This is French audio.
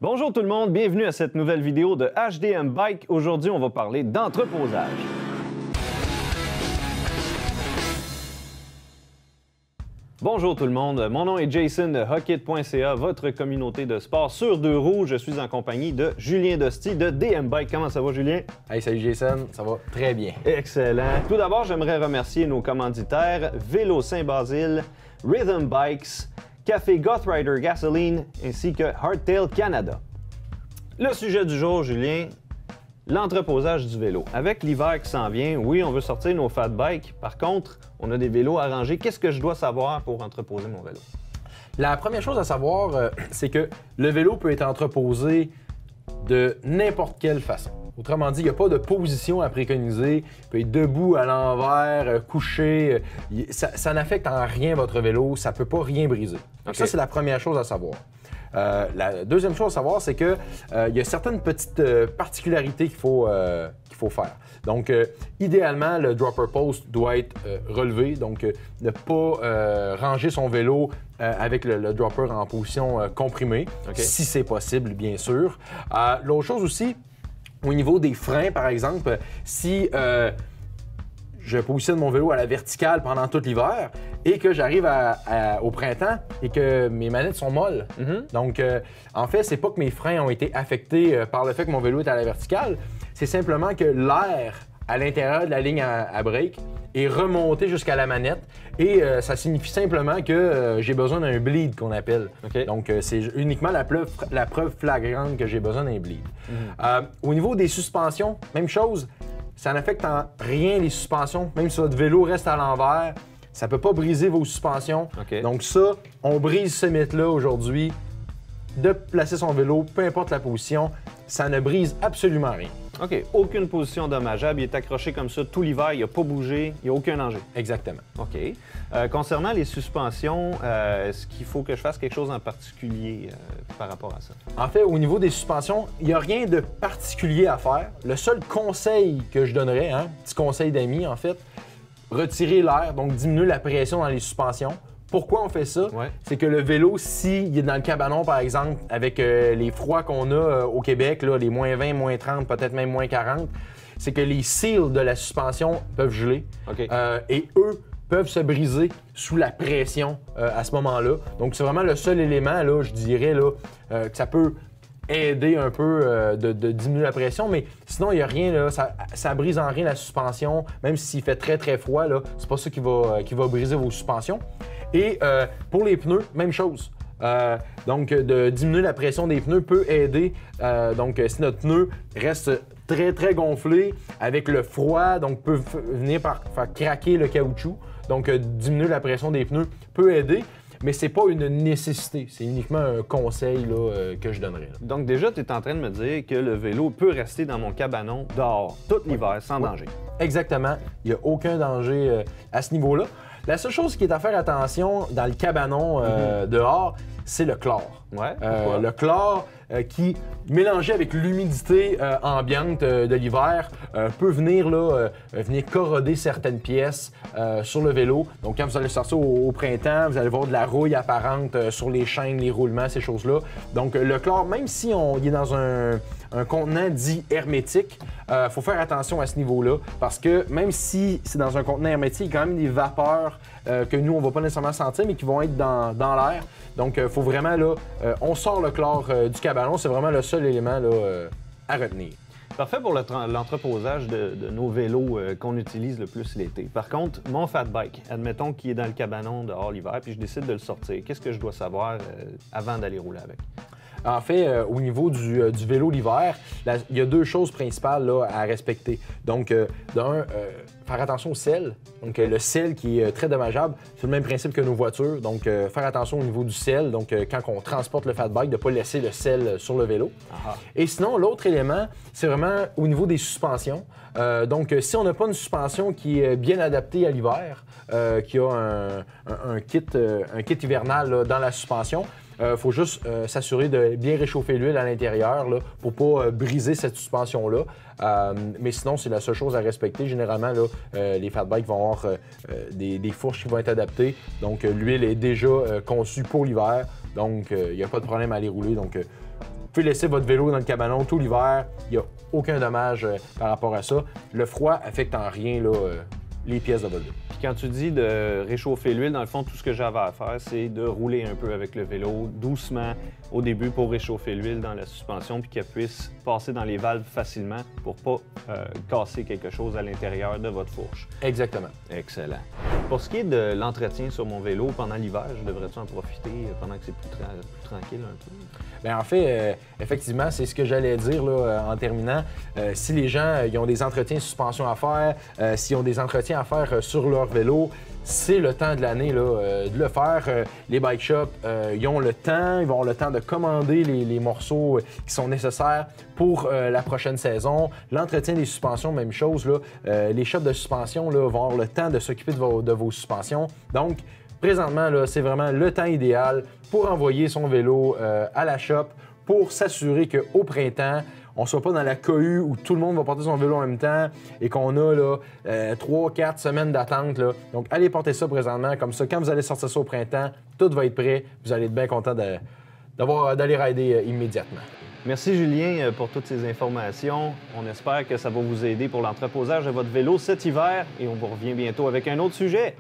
Bonjour tout le monde, bienvenue à cette nouvelle vidéo de HDM Bike. Aujourd'hui, on va parler d'entreposage. Bonjour tout le monde, mon nom est Jason de Hockit.ca, votre communauté de sport sur deux roues. Je suis en compagnie de Julien Dosti de DM Bike. Comment ça va, Julien? Hey, salut Jason, ça va très bien. Excellent. Tout d'abord, j'aimerais remercier nos commanditaires Vélo Saint-Basile, Rhythm Bikes, Café Goth Rider Gasoline ainsi que Hardtail Canada. Le sujet du jour, Julien, l'entreposage du vélo. Avec l'hiver qui s'en vient, oui, on veut sortir nos fat bikes. Par contre, on a des vélos à ranger. Qu'est-ce que je dois savoir pour entreposer mon vélo? La première chose à savoir, c'est que le vélo peut être entreposé de n'importe quelle façon. Autrement dit, il n'y a pas de position à préconiser. Il peut être debout, à l'envers, couché. Ça n'affecte en rien votre vélo. Ça ne peut pas rien briser. Donc ça, c'est la première chose à savoir. La deuxième chose à savoir, c'est qu'il y a certaines petites particularités qu'il faut faire. Donc, idéalement, le dropper post doit être relevé. Donc, ne pas ranger son vélo avec le dropper en position comprimée, si c'est possible, bien sûr. L'autre chose aussi, au niveau des freins, par exemple, si je positionne mon vélo à la verticale pendant tout l'hiver et que j'arrive au printemps et que mes manettes sont molles. Donc, en fait, c'est pas que mes freins ont été affectés par le fait que mon vélo est à la verticale, c'est simplement que l'air à l'intérieur de la ligne à break est remonté jusqu'à la manette et ça signifie simplement que j'ai besoin d'un bleed qu'on appelle. Donc, c'est uniquement la preuve flagrante que j'ai besoin d'un bleed. Au niveau des suspensions, même chose. Ça n'affecte en rien les suspensions. Même si votre vélo reste à l'envers, ça ne peut pas briser vos suspensions. Donc ça, on brise ce mythe-là aujourd'hui. De placer son vélo, peu importe la position, ça ne brise absolument rien. OK. Aucune position dommageable. Il est accroché comme ça tout l'hiver. Il n'a pas bougé. Il n'y a aucun danger. Exactement. OK. Concernant les suspensions, est-ce qu'il faut que je fasse quelque chose en particulier par rapport à ça? En fait, au niveau des suspensions, il n'y a rien de particulier à faire. Le seul conseil que je donnerais, petit conseil d'ami en fait, retirer l'air, donc diminuer la pression dans les suspensions. Pourquoi on fait ça? C'est que le vélo, s'il est dans le cabanon, par exemple, avec les froids qu'on a au Québec, là, les moins 20, moins 30, peut-être même moins 40, c'est que les seals de la suspension peuvent geler. Et eux peuvent se briser sous la pression à ce moment-là. Donc, c'est vraiment le seul élément, là, je dirais, là, que ça peut aider un peu de diminuer la pression, mais sinon, il n'y a rien, là, ça brise en rien la suspension, même s'il fait très, très froid, là, c'est pas ça qui va briser vos suspensions. Et pour les pneus, même chose. Donc, de diminuer la pression des pneus peut aider. Donc, si notre pneu reste très, très gonflé avec le froid, donc peut venir par faire craquer le caoutchouc. Donc, diminuer la pression des pneus peut aider. Mais c'est pas une nécessité, c'est uniquement un conseil là, que je donnerais. Là. Donc déjà, tu es en train de me dire que le vélo peut rester dans mon cabanon dehors tout l'hiver sans danger. Exactement, il n'y a aucun danger à ce niveau-là. La seule chose qui est à faire attention dans le cabanon dehors, c'est le chlore. Le chlore qui, mélangé avec l'humidité ambiante de l'hiver, peut venir corroder certaines pièces sur le vélo. Donc, quand vous allez sortir au printemps, vous allez voir de la rouille apparente sur les chaînes, les roulements, ces choses-là. Donc, le chlore, même si on est dans un contenant dit hermétique, il faut faire attention à ce niveau-là parce que même si c'est dans un contenant hermétique, il y a quand même des vapeurs que nous, on ne va pas nécessairement sentir, mais qui vont être dans l'air. Donc, il faut vraiment, là, on sort le chlore du cabanon, c'est vraiment le seul élément là, à retenir. Parfait pour l'entreposage de nos vélos qu'on utilise le plus l'été. Par contre, mon fat bike, admettons qu'il est dans le cabanon dehors l'hiver, puis je décide de le sortir. Qu'est-ce que je dois savoir avant d'aller rouler avec? En fait, au niveau du vélo l'hiver, il y a deux choses principales là, à respecter. Donc, d'un, faire attention au sel. Donc, le sel qui est très dommageable, c'est le même principe que nos voitures. Donc, faire attention au niveau du sel. Donc, quand on transporte le fat bike, de ne pas laisser le sel sur le vélo. Et sinon, l'autre élément, c'est vraiment au niveau des suspensions. Donc, si on n'a pas une suspension qui est bien adaptée à l'hiver, qui a un kit hivernal là, dans la suspension, faut juste s'assurer de bien réchauffer l'huile à l'intérieur pour pas briser cette suspension-là. Mais sinon, c'est la seule chose à respecter. Généralement, là, les fat bikes vont avoir des fourches qui vont être adaptées. Donc, l'huile est déjà conçue pour l'hiver. Donc, il n'y a pas de problème à les rouler. Donc, pouvez laisser votre vélo dans le cabanon tout l'hiver. Il n'y a aucun dommage par rapport à ça. Le froid affecte en rien là, les pièces de votre vélo. Puis quand tu dis de réchauffer l'huile, dans le fond, tout ce que j'avais à faire, c'est de rouler un peu avec le vélo doucement au début pour réchauffer l'huile dans la suspension puis qu'elle puisse passer dans les valves facilement pour pas casser quelque chose à l'intérieur de votre fourche. Exactement. Excellent. Pour ce qui est de l'entretien sur mon vélo pendant l'hiver, je devrais-tu en profiter pendant que c'est plus tranquille un peu? Bien, en fait, effectivement, c'est ce que j'allais dire là, en terminant. Si les gens ils ont des entretiens de suspension à faire, s'ils ont des entretiens à faire sur leur vélo, c'est le temps de l'année de le faire. Les bike shops, ils ont le temps, ils vont avoir le temps de commander les morceaux qui sont nécessaires pour la prochaine saison. L'entretien des suspensions, même chose. Là, les shops de suspension là, vont avoir le temps de s'occuper de vos suspensions. Donc, présentement, là, c'est vraiment le temps idéal pour envoyer son vélo à la shop pour s'assurer qu'au printemps, on ne soit pas dans la cohue où tout le monde va porter son vélo en même temps et qu'on a là, 3-4 semaines d'attente. Là. Donc, allez porter ça présentement. Comme ça, quand vous allez sortir ça au printemps, tout va être prêt. Vous allez être bien content d'aller rider immédiatement. Merci Julien pour toutes ces informations. On espère que ça va vous aider pour l'entreposage de votre vélo cet hiver et on vous revient bientôt avec un autre sujet.